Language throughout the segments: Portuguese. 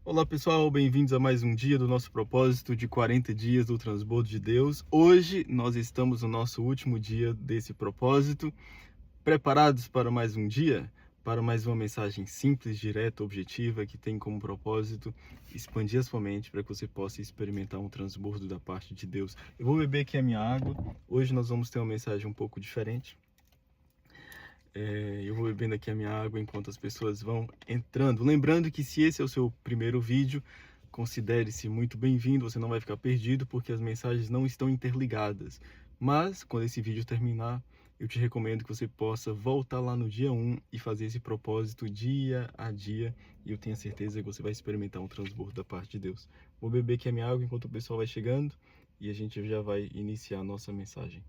Olá pessoal, bem-vindos a mais um dia do nosso propósito de 40 dias do transbordo de Deus. Hoje nós estamos no nosso último dia desse propósito, preparados para mais um dia, para mais uma mensagem simples, direta, objetiva, que tem como propósito expandir a sua mente para que você possa experimentar um transbordo da parte de Deus. Eu vou beber aqui a minha água. Hoje nós vamos ter uma mensagem um pouco diferente. Eu vou bebendo aqui a minha água enquanto as pessoas vão entrando. Lembrando que se esse é o seu primeiro vídeo, considere-se muito bem-vindo, você não vai ficar perdido porque as mensagens não estão interligadas. Mas, quando esse vídeo terminar, eu te recomendo que você possa voltar lá no dia 1 e fazer esse propósito dia a dia. E eu tenho certeza que você vai experimentar um transbordo da parte de Deus. Vou beber aqui a minha água enquanto o pessoal vai chegando e a gente já vai iniciar a nossa mensagem.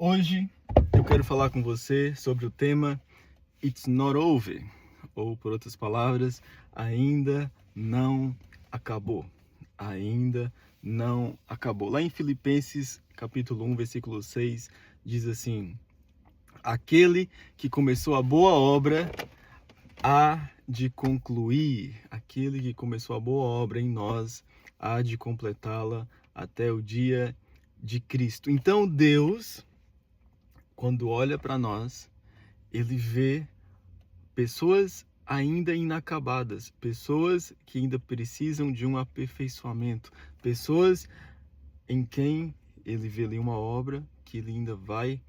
Hoje eu quero falar com você sobre o tema It's Not Over, ou por outras palavras, ainda não acabou. Ainda não acabou. Lá em Filipenses, capítulo 1, versículo 6, diz assim: aquele que começou a boa obra há de concluir. Aquele que começou a boa obra em nós há de completá-la até o dia de Cristo. Então Deus, quando olha para nós, ele vê pessoas ainda inacabadas, pessoas que ainda precisam de um aperfeiçoamento, pessoas em quem ele vê ali uma obra que ele ainda vai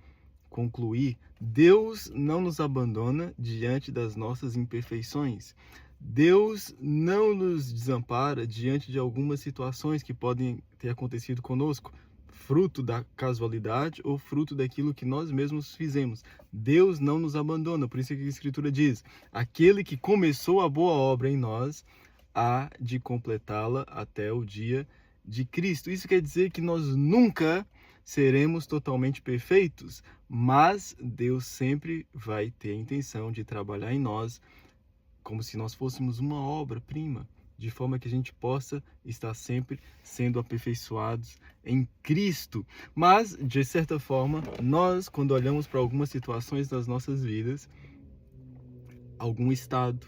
concluir. Deus não nos abandona diante das nossas imperfeições. Deus não nos desampara diante de algumas situações que podem ter acontecido conosco, fruto da casualidade ou fruto daquilo que nós mesmos fizemos. Deus não nos abandona, por isso que a Escritura diz: aquele que começou a boa obra em nós há de completá-la até o dia de Cristo. Isso quer dizer que nós nunca seremos totalmente perfeitos, mas Deus sempre vai ter a intenção de trabalhar em nós como se nós fôssemos uma obra-prima, de forma que a gente possa estar sempre sendo aperfeiçoados em Cristo. Mas, de certa forma, nós, quando olhamos para algumas situações das nossas vidas, algum estado,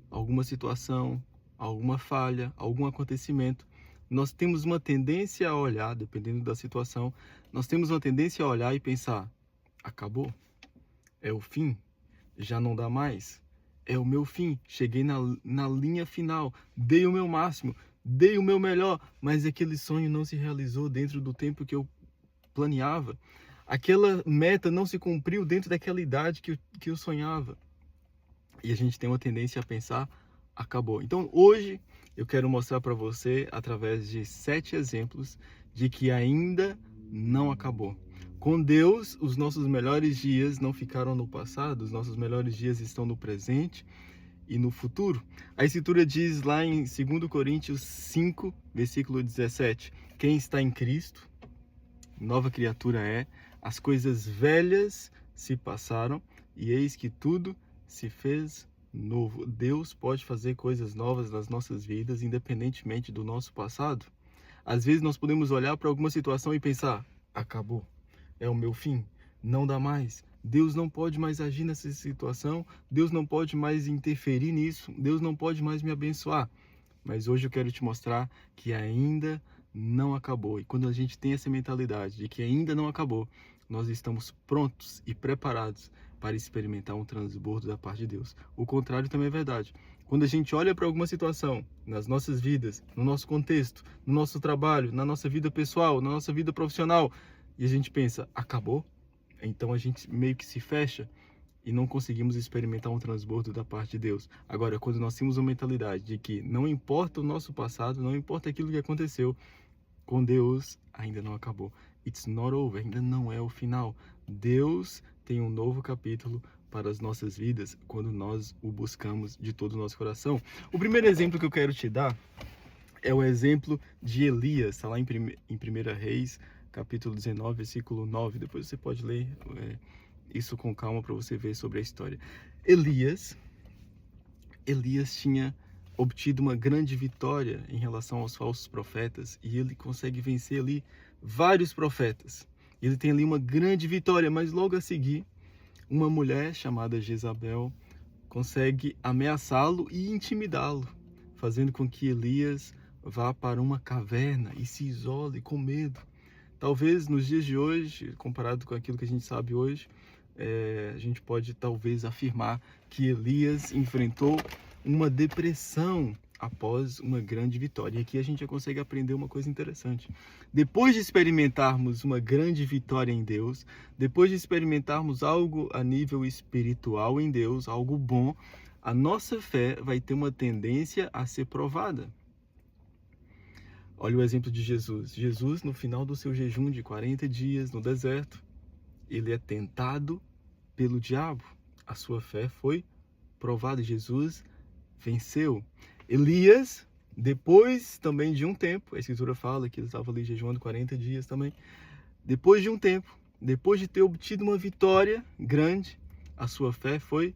alguma situação, alguma falha, algum acontecimento, nós temos uma tendência a olhar, dependendo da situação, nós temos uma tendência a olhar e pensar: acabou, é o fim, já não dá mais, é o meu fim, cheguei na linha final, dei o meu máximo, dei o meu melhor, mas aquele sonho não se realizou dentro do tempo que eu planeava, aquela meta não se cumpriu dentro daquela idade que eu sonhava. E a gente tem uma tendência a pensar: acabou. Então hoje eu quero mostrar para você, através de 7 exemplos, de que ainda não acabou. Com Deus, os nossos melhores dias não ficaram no passado, os nossos melhores dias estão no presente e no futuro. A Escritura diz lá em 2 Coríntios 5, versículo 17: quem está em Cristo, nova criatura é, as coisas velhas se passaram e eis que tudo se fez novo. Deus pode fazer coisas novas nas nossas vidas, independentemente do nosso passado. Às vezes nós podemos olhar para alguma situação e pensar: acabou, é o meu fim, não dá mais. Deus não pode mais agir nessa situação, Deus não pode mais interferir nisso, Deus não pode mais me abençoar. Mas hoje eu quero te mostrar que ainda não acabou. E quando a gente tem essa mentalidade de que ainda não acabou, nós estamos prontos e preparados para experimentar um transbordo da parte de Deus. O contrário também é verdade. Quando a gente olha para alguma situação nas nossas vidas, no nosso contexto, no nosso trabalho, na nossa vida pessoal, na nossa vida profissional, e a gente pensa: acabou? Então a gente meio que se fecha e não conseguimos experimentar um transbordo da parte de Deus. Agora, quando nós temos uma mentalidade de que não importa o nosso passado, não importa aquilo que aconteceu, com Deus ainda não acabou. It's not over, ainda não é o final. Deus tem um novo capítulo para as nossas vidas quando nós o buscamos de todo o nosso coração. O primeiro exemplo que eu quero te dar é o exemplo de Elias, está lá em 1 Reis, capítulo 19, versículo 9. Depois você pode ler isso com calma para você ver sobre a história. Elias tinha obtido uma grande vitória em relação aos falsos profetas e ele consegue vencer ali vários profetas. Ele tem ali uma grande vitória, mas logo a seguir, uma mulher chamada Jezabel consegue ameaçá-lo e intimidá-lo, fazendo com que Elias vá para uma caverna e se isole com medo. Talvez nos dias de hoje, comparado com aquilo que a gente sabe hoje, a gente pode talvez afirmar que Elias enfrentou uma depressão após uma grande vitória. E aqui a gente já consegue aprender uma coisa interessante. Depois de experimentarmos uma grande vitória em Deus, depois de experimentarmos algo a nível espiritual em Deus, algo bom, a nossa fé vai ter uma tendência a ser provada. Olha o exemplo de Jesus. Jesus, no final do seu jejum de 40 dias no deserto, ele é tentado pelo diabo. A sua fé foi provada. Jesus venceu. Elias, depois também de um tempo, a Escritura fala que ele estava ali jejuando 40 dias também. Depois de um tempo, depois de ter obtido uma vitória grande, a sua fé foi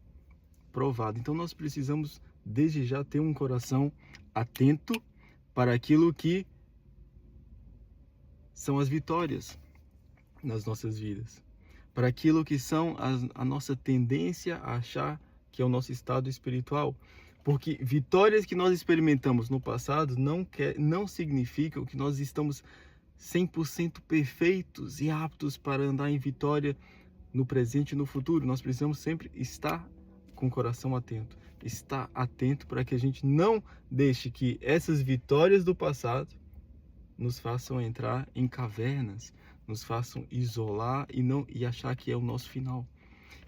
provada. Então nós precisamos, desde já, ter um coração atento para aquilo que são as vitórias nas nossas vidas, para aquilo que são a nossa tendência a achar que é o nosso estado espiritual. Porque vitórias que nós experimentamos no passado não significam que nós estamos 100% perfeitos e aptos para andar em vitória no presente e no futuro. Nós precisamos sempre estar com o coração atento, estar atento para que a gente não deixe que essas vitórias do passado nos façam entrar em cavernas, nos façam isolar e achar que é o nosso final.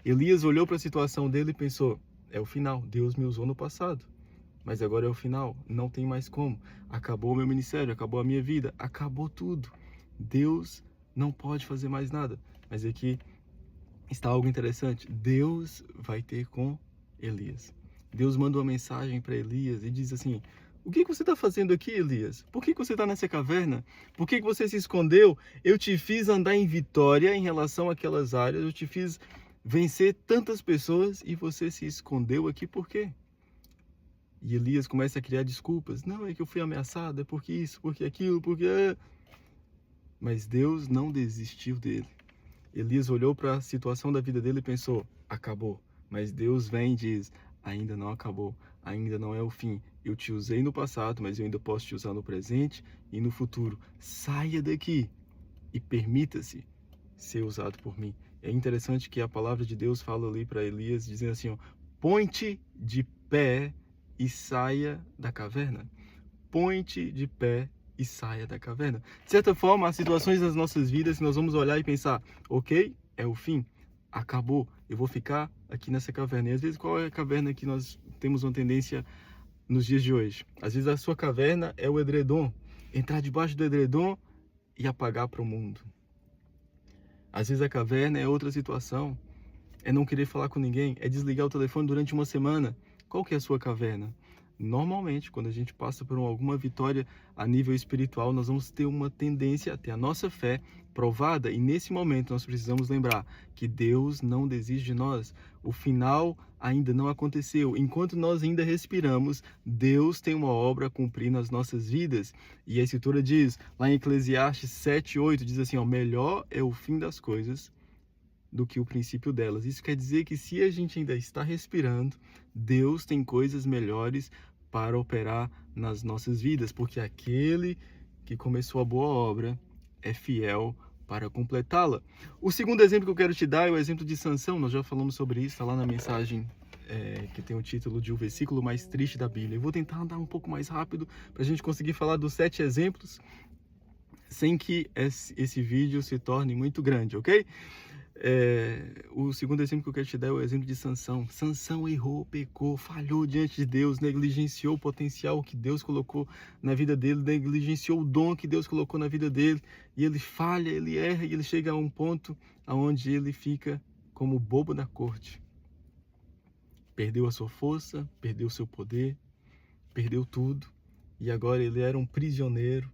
Elias olhou para a situação dele e pensou: é o final, Deus me usou no passado, mas agora é o final, não tem mais como. Acabou o meu ministério, acabou a minha vida, acabou tudo. Deus não pode fazer mais nada. Mas aqui está algo interessante. Deus vai ter com Elias. Deus manda uma mensagem para Elias e diz assim: o que você está fazendo aqui, Elias? Por que você está nessa caverna? Por que você se escondeu? Eu te fiz andar em vitória em relação àquelas áreas. Eu te fiz vencer tantas pessoas e você se escondeu aqui por quê? E Elias começa a criar desculpas. Não, é que eu fui ameaçado, é porque isso, porque aquilo, porque... Mas Deus não desistiu dele. Elias olhou para a situação da vida dele e pensou: acabou. Mas Deus vem e diz: ainda não acabou, ainda não é o fim. Eu te usei no passado, mas eu ainda posso te usar no presente e no futuro. Saia daqui e permita-se ser usado por mim. É interessante que a palavra de Deus fala ali para Elias, dizendo assim: ó, põe-te de pé e saia da caverna. Põe-te de pé e saia da caverna. De certa forma, há situações das nossas vidas que nós vamos olhar e pensar: ok, é o fim, acabou, eu vou ficar aqui nessa caverna. E às vezes, qual é a caverna que nós temos uma tendência nos dias de hoje? Às vezes a sua caverna é o edredom. Entrar debaixo do edredom e apagar para o mundo. Às vezes a caverna é outra situação. É não querer falar com ninguém, é desligar o telefone durante uma semana. Qual que é a sua caverna? Normalmente, quando a gente passa por alguma vitória a nível espiritual, nós vamos ter uma tendência a ter a nossa fé provada. E nesse momento nós precisamos lembrar que Deus não desiste de nós. O final ainda não aconteceu. Enquanto nós ainda respiramos, Deus tem uma obra a cumprir nas nossas vidas. E a Escritura diz, lá em Eclesiastes 7:8, diz assim: ó, melhor é o fim das coisas do que o princípio delas. Isso quer dizer que se a gente ainda está respirando, Deus tem coisas melhores para operar nas nossas vidas, porque aquele que começou a boa obra é fiel para completá-la. O segundo exemplo que eu quero te dar é o exemplo de Sansão. Nós já falamos sobre isso, está lá na mensagem que tem o título de O Versículo Mais Triste da Bíblia. Eu vou tentar andar um pouco mais rápido para a gente conseguir falar dos 7 exemplos sem que esse vídeo se torne muito grande, ok? O segundo exemplo que eu quero te dar é o exemplo de Sansão. Sansão errou, pecou, falhou diante de Deus, negligenciou o potencial que Deus colocou na vida dele, negligenciou o dom que Deus colocou na vida dele, e ele falha, ele erra, e ele chega a um ponto onde ele fica como bobo da corte. Perdeu a sua força, perdeu o seu poder, perdeu tudo, e agora ele era um prisioneiro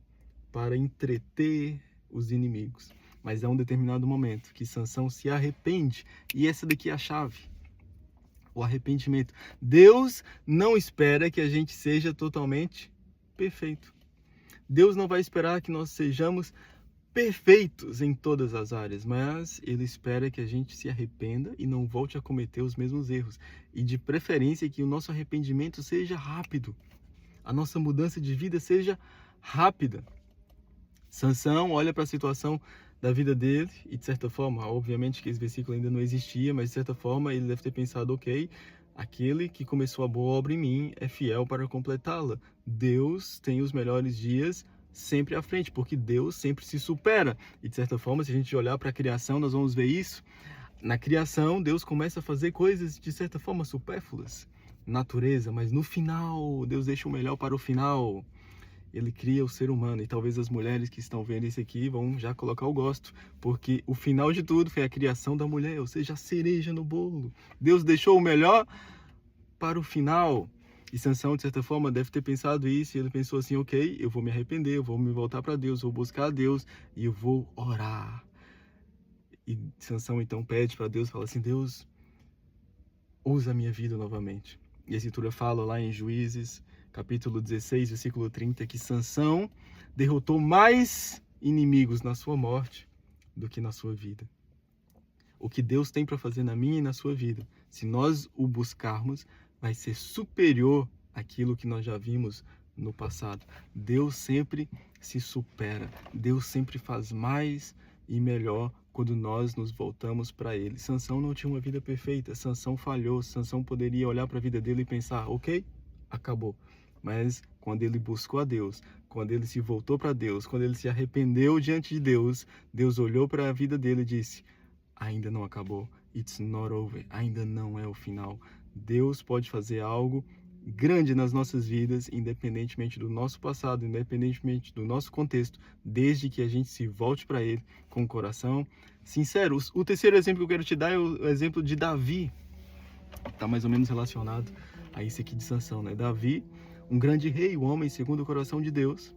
para entreter os inimigos. Mas há um determinado momento que Sansão se arrepende. E essa daqui é a chave. O arrependimento. Deus não espera que a gente seja totalmente perfeito. Deus não vai esperar que nós sejamos perfeitos em todas as áreas, mas Ele espera que a gente se arrependa e não volte a cometer os mesmos erros. E de preferência que o nosso arrependimento seja rápido, a nossa mudança de vida seja rápida. Sansão olha para a situação da vida dele e, de certa forma, obviamente que esse versículo ainda não existia, mas de certa forma ele deve ter pensado, ok, aquele que começou a boa obra em mim é fiel para completá-la. Deus tem os melhores dias sempre à frente, porque Deus sempre se supera. E, de certa forma, se a gente olhar para a criação, nós vamos ver isso. Na criação, Deus começa a fazer coisas, de certa forma, supérfluas. Natureza, mas no final, Deus deixa o melhor para o final. Ele cria o ser humano, e talvez as mulheres que estão vendo isso aqui vão já colocar o gosto, porque o final de tudo foi a criação da mulher, ou seja, a cereja no bolo. Deus deixou o melhor para o final. E Sansão, de certa forma, deve ter pensado isso, e ele pensou assim, ok, eu vou me arrepender, eu vou me voltar para Deus, vou buscar a Deus, e eu vou orar. E Sansão então pede para Deus, fala assim, Deus, usa a minha vida novamente. E a Escritura fala lá em Juízes, capítulo 16, versículo 30, que Sansão derrotou mais inimigos na sua morte do que na sua vida. O que Deus tem para fazer na minha e na sua vida, se nós o buscarmos, vai ser superior àquilo que nós já vimos no passado. Deus sempre se supera, Deus sempre faz mais e melhor quando nós nos voltamos para Ele. Sansão não tinha uma vida perfeita, Sansão falhou, Sansão poderia olhar para a vida dele e pensar, ok, acabou. Mas quando ele buscou a Deus, quando ele se voltou para Deus, quando ele se arrependeu diante de Deus, Deus olhou para a vida dele e disse, ainda não acabou, it's not over, ainda não é o final. Deus pode fazer algo grande nas nossas vidas, independentemente do nosso passado, independentemente do nosso contexto, desde que a gente se volte para Ele com o coração sincero. O terceiro exemplo que eu quero te dar é o exemplo de Davi. Está mais ou menos relacionado a isso aqui de Sansão, né? Davi, um grande rei, um homem segundo o coração de Deus,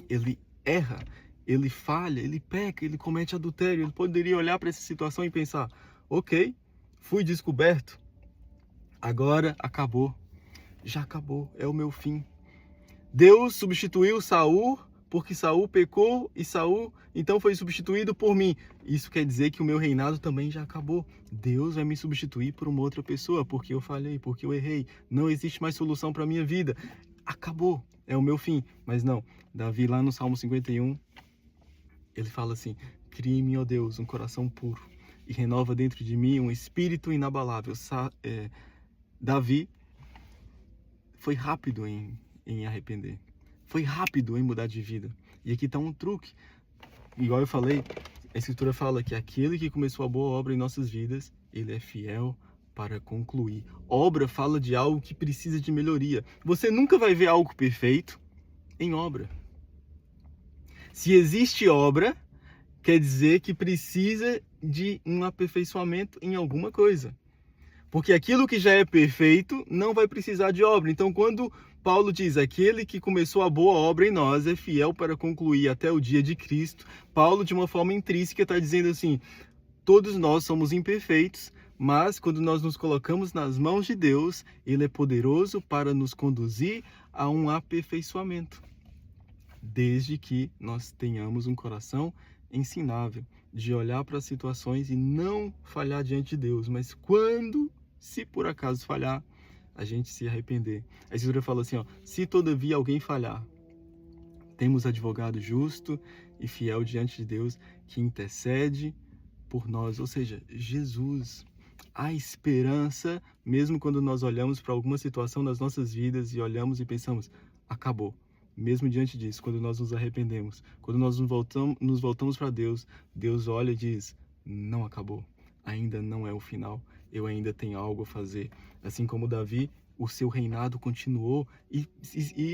ele erra, ele falha, ele peca, ele comete adultério. Ele poderia olhar para essa situação e pensar, ok, fui descoberto, agora acabou, já acabou, é o meu fim. Deus substituiu Saul porque Saul pecou e Saul então foi substituído por mim. Isso quer dizer que o meu reinado também já acabou. Deus vai me substituir por uma outra pessoa porque eu falhei, porque eu errei. Não existe mais solução para a minha vida. Acabou, é o meu fim. Mas não, Davi lá no Salmo 51, ele fala assim, cria em mim, ó Deus, um coração puro e renova dentro de mim um espírito inabalável. Davi foi rápido em arrepender. Foi rápido em mudar de vida. E aqui está um truque. Igual eu falei, a Escritura fala que aquele que começou a boa obra em nossas vidas, ele é fiel para concluir. Obra fala de algo que precisa de melhoria. Você nunca vai ver algo perfeito em obra. Se existe obra, quer dizer que precisa de um aperfeiçoamento em alguma coisa. Porque aquilo que já é perfeito não vai precisar de obra. Então, quando Paulo diz, aquele que começou a boa obra em nós é fiel para concluir até o dia de Cristo, Paulo, de uma forma intrínseca, está dizendo assim, todos nós somos imperfeitos, mas quando nós nos colocamos nas mãos de Deus, Ele é poderoso para nos conduzir a um aperfeiçoamento. Desde que nós tenhamos um coração ensinável, de olhar para as situações e não falhar diante de Deus, mas quando, se por acaso falhar, a gente se arrepender. A Escritura fala assim, ó, se todavia alguém falhar, temos advogado justo e fiel diante de Deus que intercede por nós, ou seja, Jesus. Há esperança, mesmo quando nós olhamos para alguma situação nas nossas vidas e olhamos e pensamos, acabou. Mesmo diante disso, quando nós nos arrependemos, quando nós nos voltamos para Deus, Deus olha e diz, não acabou, ainda não é o final, eu ainda tenho algo a fazer. Assim como Davi, o seu reinado continuou e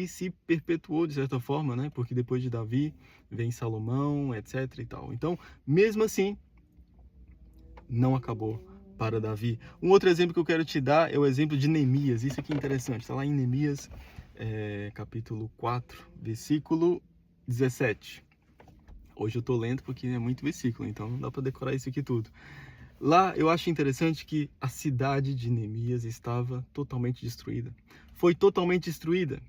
se perpetuou de certa forma, né? Porque depois de Davi vem Salomão, etc. e tal. Então, mesmo assim, não acabou para Davi. Um outro exemplo que eu quero te dar é o exemplo de Neemias. Isso aqui é interessante, está lá em Neemias, capítulo 4, versículo 17. Hoje eu estou lendo porque é muito versículo, então não dá para decorar isso aqui tudo. Lá eu acho interessante que a cidade de Neemias estava totalmente destruída. Foi totalmente destruída.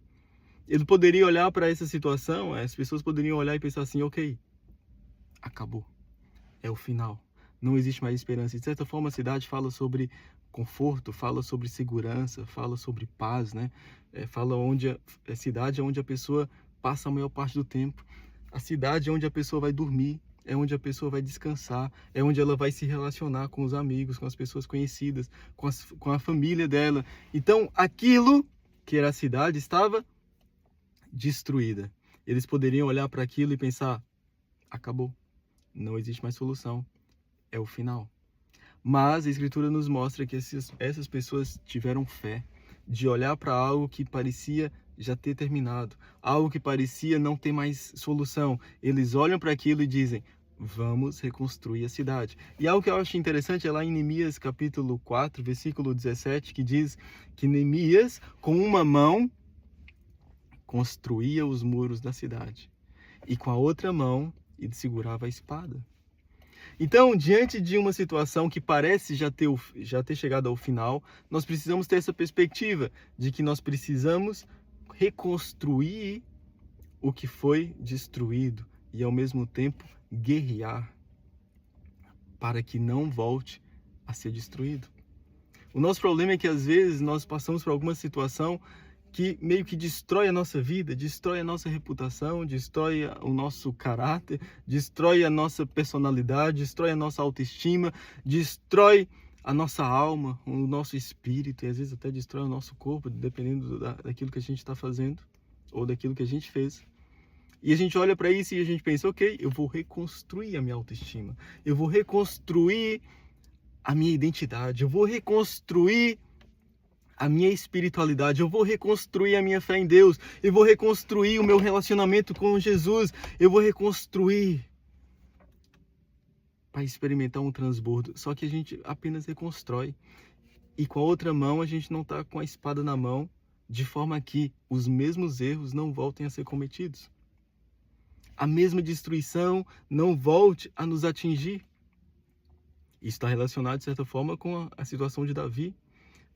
Ele poderia olhar para essa situação, as pessoas poderiam olhar e pensar assim, ok, acabou. É o final. Não existe mais esperança. De certa forma, a cidade fala sobre conforto, fala sobre segurança, fala sobre paz, né? Fala onde a cidade é onde a pessoa passa a maior parte do tempo. A cidade é onde a pessoa vai dormir, é onde a pessoa vai descansar, é onde ela vai se relacionar com os amigos, com as pessoas conhecidas, com a família dela. Então, aquilo que era a cidade estava destruída. Eles poderiam olhar para aquilo e pensar: acabou, não existe mais solução, é o final. Mas a Escritura nos mostra que essas pessoas tiveram fé de olhar para algo que parecia já ter terminado, algo que parecia não ter mais solução. Eles olham para aquilo e dizem: vamos reconstruir a cidade. E algo que eu acho interessante é lá em Neemias capítulo 4, versículo 17, que diz que Neemias, com uma mão, construía os muros da cidade, e com a outra mão ele segurava a espada. Então, diante de uma situação que parece já ter chegado ao final, nós precisamos ter essa perspectiva de que nós precisamos reconstruir o que foi destruído e, ao mesmo tempo, guerrear para que não volte a ser destruído. O nosso problema é que, às vezes, nós passamos por alguma situação que meio que destrói a nossa vida, destrói a nossa reputação, destrói o nosso caráter, destrói a nossa personalidade, destrói a nossa autoestima, destrói a nossa alma, o nosso espírito, e às vezes até destrói o nosso corpo, dependendo daquilo que a gente está fazendo ou daquilo que a gente fez. E a gente olha para isso e a gente pensa: ok, eu vou reconstruir a minha autoestima, eu vou reconstruir a minha identidade, eu vou reconstruir a minha espiritualidade, eu vou reconstruir a minha fé em Deus, eu vou reconstruir o meu relacionamento com Jesus, eu vou reconstruir para experimentar um transbordo. Só que a gente apenas reconstrói, e com a outra mão a gente não está com a espada na mão, de forma que os mesmos erros não voltem a ser cometidos, a mesma destruição não volte a nos atingir. Isso está relacionado, de certa forma, com a situação de Davi.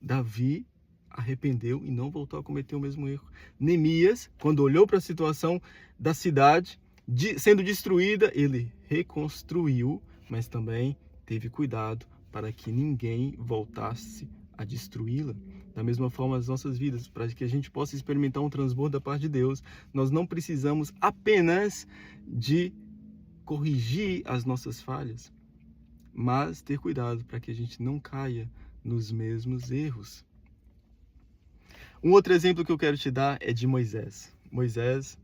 Davi arrependeu e não voltou a cometer o mesmo erro. Neemias, quando olhou para a situação da cidade sendo destruída, ele reconstruiu, mas também teve cuidado para que ninguém voltasse a destruí-la. Da mesma forma, as nossas vidas, para que a gente possa experimentar um transbordo da parte de Deus, nós não precisamos apenas de corrigir as nossas falhas, mas ter cuidado para que a gente não caia nos mesmos erros. Um outro exemplo que eu quero te dar é de Moisés. Moisés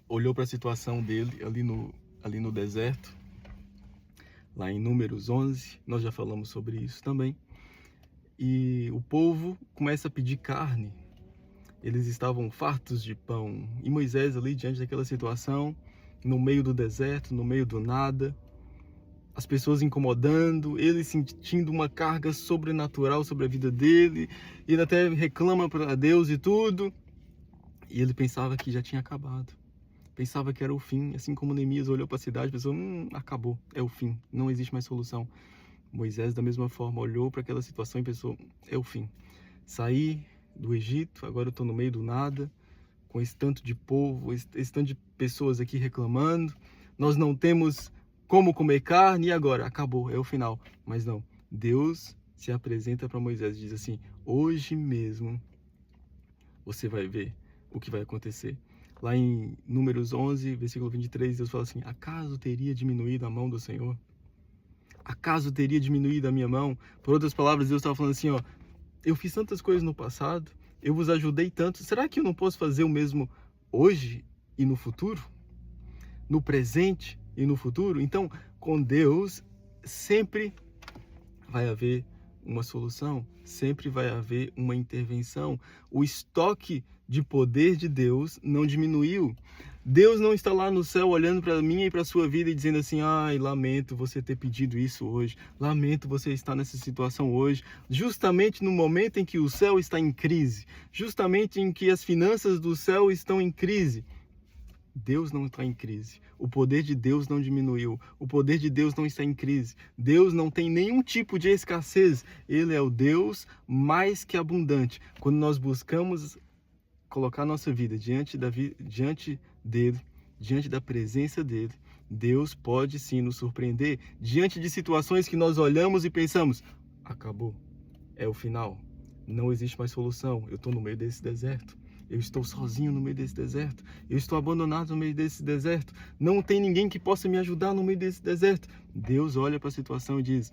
olhou para a situação dele ali no deserto, lá em Números 11, nós já falamos sobre isso também, e o povo começa a pedir carne. Eles estavam fartos de pão, e Moisés ali diante daquela situação, no meio do deserto, no meio do nada, as pessoas incomodando, ele sentindo uma carga sobrenatural sobre a vida dele, ele até reclama para Deus e tudo, e ele pensava que já tinha acabado, pensava que era o fim, assim como Neemias olhou para a cidade e pensou: acabou, é o fim, não existe mais solução. Moisés, da mesma forma, olhou para aquela situação e pensou: é o fim, saí do Egito, agora eu estou no meio do nada, com esse tanto de povo, esse tanto de pessoas aqui reclamando, nós não temos como comer carne, e agora? Acabou, é o final. Mas não, Deus se apresenta para Moisés e diz assim: hoje mesmo você vai ver o que vai acontecer. Lá em Números 11, versículo 23, Deus fala assim: acaso teria diminuído a mão do Senhor? Acaso teria diminuído a minha mão? Por outras palavras, Deus estava falando assim: ó, eu fiz tantas coisas no passado, eu vos ajudei tanto, será que eu não posso fazer o mesmo hoje e no futuro? No presente e no futuro? Então, com Deus, sempre vai haver uma solução, sempre vai haver uma intervenção. O estoque de poder de Deus não diminuiu. Deus não está lá no céu olhando para mim e para a sua vida e dizendo assim: ai, lamento você ter pedido isso hoje, lamento você estar nessa situação hoje, justamente no momento em que o céu está em crise, justamente em que as finanças do céu estão em crise. Deus não está em crise. O poder de Deus não diminuiu. O poder de Deus não está em crise. Deus não tem nenhum tipo de escassez. Ele é o Deus mais que abundante. Quando nós buscamos colocar nossa vida diante dele, diante da presença dele, Deus pode sim nos surpreender diante de situações que nós olhamos e pensamos, acabou, é o final, não existe mais solução, eu estou no meio desse deserto. Eu estou sozinho no meio desse deserto. Eu estou abandonado no meio desse deserto. Não tem ninguém que possa me ajudar no meio desse deserto. Deus olha para a situação e diz,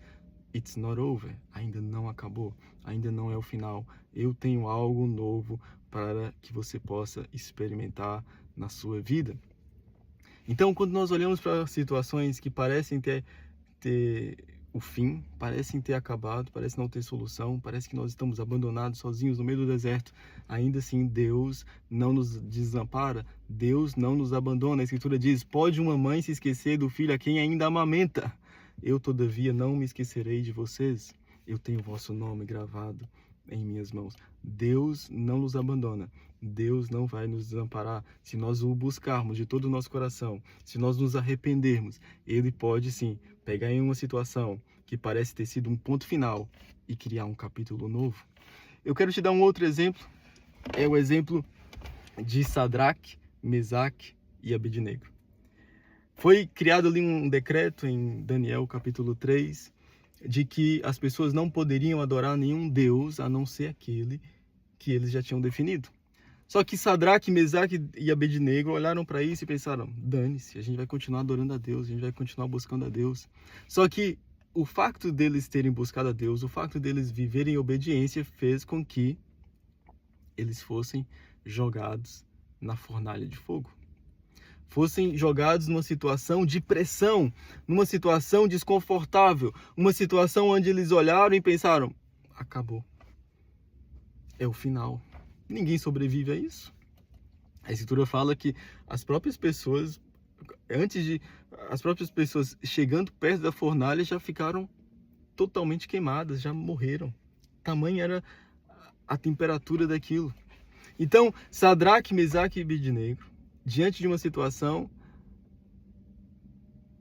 it's not over. Ainda não acabou. Ainda não é o final. Eu tenho algo novo para que você possa experimentar na sua vida. Então, quando nós olhamos para situações que parecem ter o fim, parecem ter acabado, parece não ter solução, parece que nós estamos abandonados, sozinhos no meio do deserto, ainda assim Deus não nos desampara, Deus não nos abandona. A Escritura diz, pode uma mãe se esquecer do filho a quem ainda amamenta? Eu, todavia, não me esquecerei de vocês. Eu tenho o vosso nome gravado em minhas mãos. Deus não nos abandona. Deus não vai nos desamparar. Se nós o buscarmos de todo o nosso coração, se nós nos arrependermos, Ele pode sim pegar em uma situação que parece ter sido um ponto final e criar um capítulo novo. Eu quero te dar um outro exemplo. É o exemplo de Sadraque, Mesaque e Abednego. Foi criado ali um decreto em Daniel capítulo 3, de que as pessoas não poderiam adorar nenhum Deus a não ser aquele que eles já tinham definido. Só que Sadraque, Mesaque e Abednego olharam para isso e pensaram, dane-se, a gente vai continuar adorando a Deus, a gente vai continuar buscando a Deus. Só que o facto deles terem buscado a Deus, o facto deles viverem em obediência, fez com que eles fossem jogados na fornalha de fogo. Fossem jogados numa situação de pressão, numa situação desconfortável, uma situação onde eles olharam e pensaram, acabou, é o final. Ninguém sobrevive a isso. A Escritura fala que as próprias pessoas, as próprias pessoas chegando perto da fornalha já ficaram totalmente queimadas, já morreram. Tamanha era a temperatura daquilo. Então, Sadraque, Mesaque e Abednego, diante de uma situação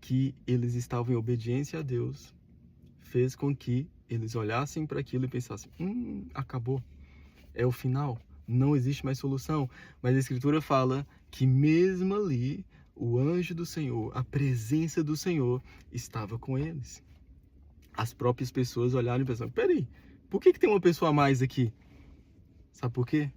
que eles estavam em obediência a Deus, fez com que eles olhassem para aquilo e pensassem, acabou, é o final. Não existe mais solução. Mas a Escritura fala que mesmo ali, o anjo do Senhor, a presença do Senhor, estava com eles. As próprias pessoas olharam e pensaram, peraí, por que tem uma pessoa a mais aqui? Sabe por quê?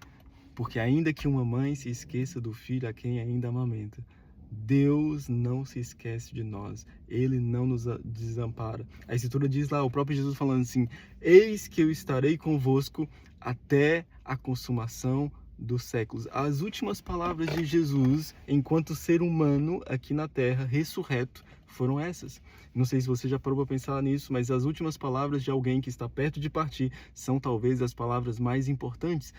Porque ainda que uma mãe se esqueça do filho a quem ainda amamenta, Deus não se esquece de nós. Ele não nos desampara. A Escritura diz lá, o próprio Jesus falando assim, eis que eu estarei convosco até a consumação dos séculos. As últimas palavras de Jesus, enquanto ser humano aqui na terra, ressurreto, foram essas. Não sei se você já parou para pensar nisso, mas as últimas palavras de alguém que está perto de partir são talvez as palavras mais importantes,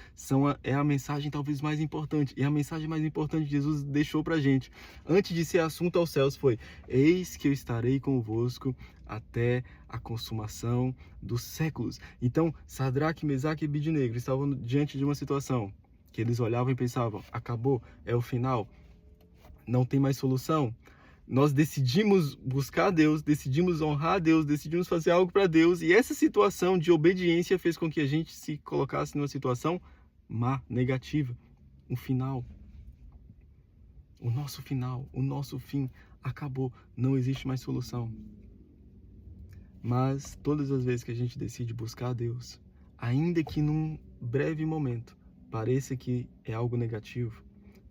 é a mensagem talvez mais importante. E a mensagem mais importante que Jesus deixou para a gente, antes de ser assunto aos céus, foi, eis que eu estarei convosco até a consumação dos séculos. Então, Sadraque, Mesaque e Abednego estavam diante de uma situação que eles olhavam e pensavam, acabou, é o final, não tem mais solução. Nós decidimos buscar a Deus, decidimos honrar a Deus, decidimos fazer algo para Deus, e essa situação de obediência fez com que a gente se colocasse numa situação má, negativa, um final. O nosso final, o nosso fim acabou, não existe mais solução. Mas todas as vezes que a gente decide buscar a Deus, ainda que num breve momento pareça que é algo negativo,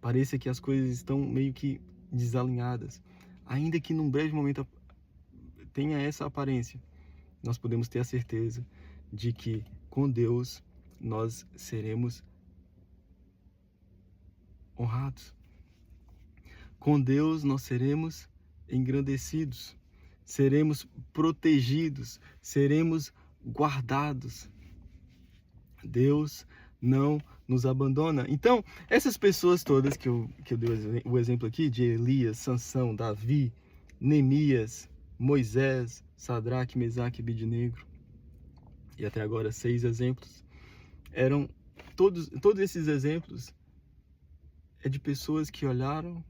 pareça que as coisas estão meio que desalinhadas, ainda que num breve momento tenha essa aparência, nós podemos ter a certeza de que com Deus nós seremos honrados. Com Deus nós seremos engrandecidos, seremos protegidos, seremos guardados. Deus não nos abandona. Então, essas pessoas todas que eu dei o exemplo aqui, de Elias, Sansão, Davi, Neemias, Moisés, Sadraque, Mesaque e Abednego, e até agora 6 exemplos, eram todos esses exemplos é de pessoas que olharam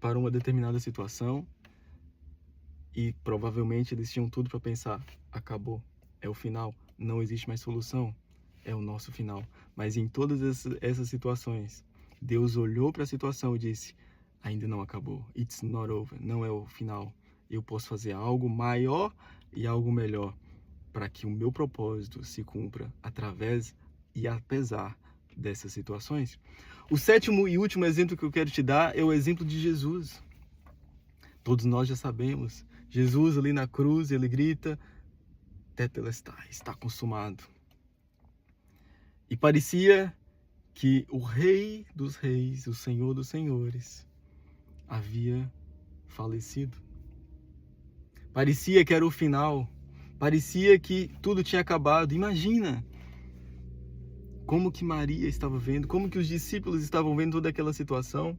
para uma determinada situação e provavelmente eles tinham tudo para pensar, acabou, é o final, não existe mais solução, é o nosso final. Mas em todas essas situações, Deus olhou para a situação e disse, ainda não acabou. It's not over. Não é o final. Eu posso fazer algo maior e algo melhor para que o meu propósito se cumpra através e apesar dessas situações. O sétimo e último exemplo que eu quero te dar é o exemplo de Jesus. Todos nós já sabemos. Jesus ali na cruz, ele grita, Tetelestai, está consumado. E parecia que o Rei dos Reis, o Senhor dos Senhores, havia falecido. Parecia que era o final. Parecia que tudo tinha acabado. Imagina como que Maria estava vendo, como que os discípulos estavam vendo toda aquela situação.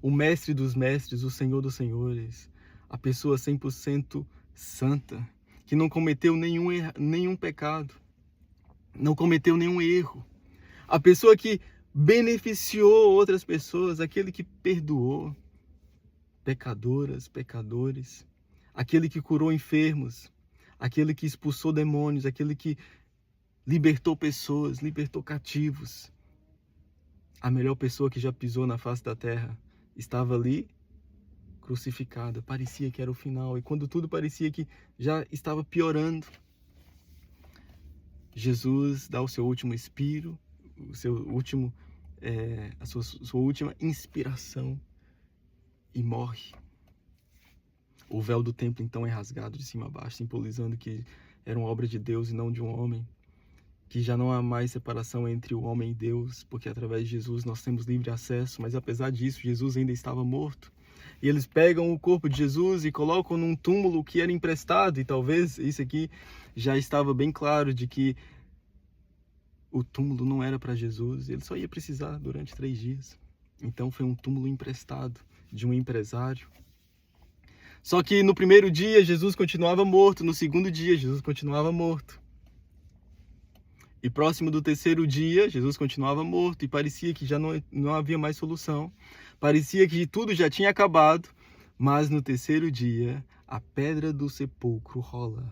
O mestre dos mestres, o Senhor dos senhores, a pessoa 100% santa, que não cometeu nenhum pecado, não cometeu nenhum erro. A pessoa que beneficiou outras pessoas, aquele que perdoou pecadoras, pecadores, aquele que curou enfermos, aquele que expulsou demônios, aquele que libertou pessoas, libertou cativos. A melhor pessoa que já pisou na face da terra estava ali crucificada. Parecia que era o final. E quando tudo parecia que já estava piorando, Jesus dá o seu último expiro, o seu último, a sua última inspiração e morre. O véu do templo então é rasgado de cima a baixo, simbolizando que era uma obra de Deus e não de um homem. Que já não há mais separação entre o homem e Deus, porque através de Jesus nós temos livre acesso, mas apesar disso, Jesus ainda estava morto. E eles pegam o corpo de Jesus e colocam num túmulo que era emprestado, e talvez isso aqui já estava bem claro de que o túmulo não era para Jesus, ele só ia precisar durante 3 dias. Então foi um túmulo emprestado de um empresário. Só que no primeiro dia Jesus continuava morto, no segundo dia Jesus continuava morto. E próximo do terceiro dia, Jesus continuava morto e parecia que já não havia mais solução. Parecia que tudo já tinha acabado, mas no terceiro dia, a pedra do sepulcro rola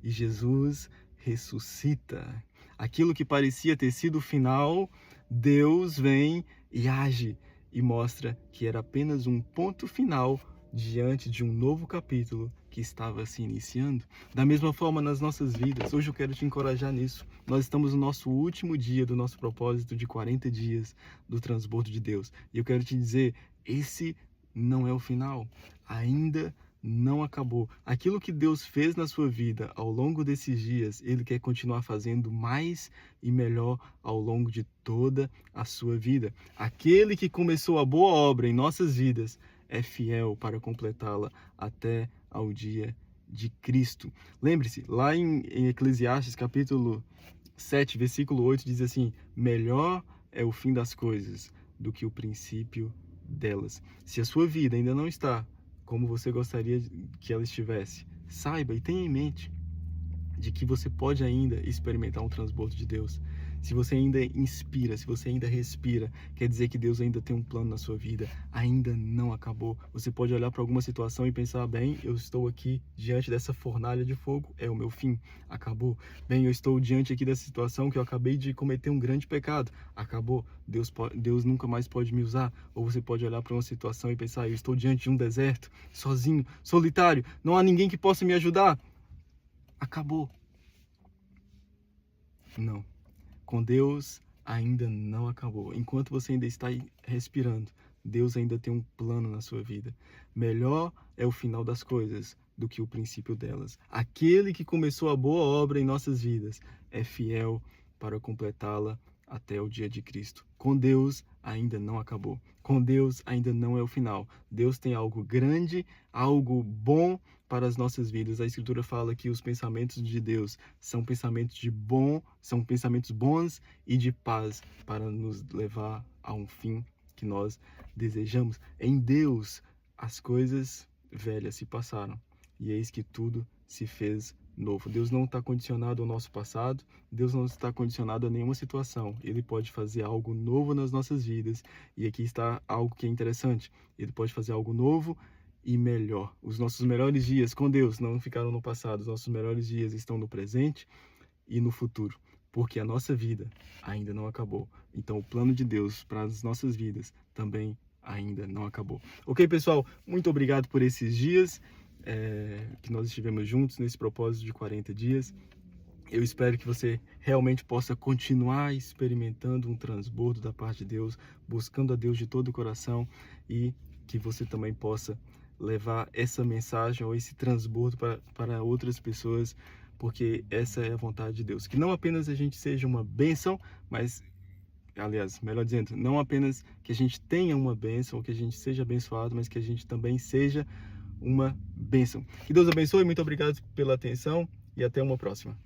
e Jesus ressuscita. Aquilo que parecia ter sido o final, Deus vem e age e mostra que era apenas um ponto final diante de um novo capítulo que estava se iniciando. Da mesma forma nas nossas vidas, hoje eu quero te encorajar nisso. Nós estamos no nosso último dia do nosso propósito de 40 dias do transbordo de Deus. E eu quero te dizer, esse não é o final. Ainda não acabou. Aquilo que Deus fez na sua vida ao longo desses dias, Ele quer continuar fazendo mais e melhor ao longo de toda a sua vida. Aquele que começou a boa obra em nossas vidas é fiel para completá-la até ao dia de Cristo. Lembre-se, lá em Eclesiastes capítulo 7, versículo 8, diz assim: melhor é o fim das coisas do que o princípio delas. Se a sua vida ainda não está como você gostaria que ela estivesse, saiba e tenha em mente de que você pode ainda experimentar um transbordo de Deus. Se você ainda inspira, se você ainda respira, quer dizer que Deus ainda tem um plano na sua vida, ainda não acabou. Você pode olhar para alguma situação e pensar, bem, eu estou aqui diante dessa fornalha de fogo, é o meu fim, acabou. Bem, eu estou diante aqui dessa situação que eu acabei de cometer um grande pecado, acabou. Deus nunca mais pode me usar. Ou você pode olhar para uma situação e pensar, eu estou diante de um deserto, sozinho, solitário, não há ninguém que possa me ajudar. Acabou. Não. Com Deus ainda não acabou. Enquanto você ainda está respirando, Deus ainda tem um plano na sua vida. Melhor é o final das coisas do que o princípio delas. Aquele que começou a boa obra em nossas vidas é fiel para completá-la até o dia de Cristo. Com Deus ainda não acabou. Com Deus ainda não é o final. Deus tem algo grande, algo bom para as nossas vidas. A Escritura fala que os pensamentos de Deus são pensamentos são pensamentos bons e de paz para nos levar a um fim que nós desejamos. Em Deus as coisas velhas se passaram e eis que tudo se fez novo. Deus não está condicionado ao nosso passado, Deus não está condicionado a nenhuma situação. Ele pode fazer algo novo nas nossas vidas. E aqui está algo que é interessante. Ele pode fazer algo novo e melhor. Os nossos melhores dias com Deus não ficaram no passado. Os nossos melhores dias estão no presente e no futuro. Porque a nossa vida ainda não acabou. Então o plano de Deus para as nossas vidas também ainda não acabou. Ok, pessoal? Muito obrigado por esses dias que nós estivemos juntos nesse propósito de 40 dias. Eu espero que você realmente possa continuar experimentando um transbordo da parte de Deus, buscando a Deus de todo o coração, e que você também possa levar essa mensagem ou esse transbordo para outras pessoas, porque essa é a vontade de Deus. Que não apenas a gente seja uma bênção, mas, aliás, melhor dizendo, não apenas que a gente tenha uma bênção, ou que a gente seja abençoado, mas que a gente também seja uma bênção. Que Deus abençoe, muito obrigado pela atenção e até uma próxima.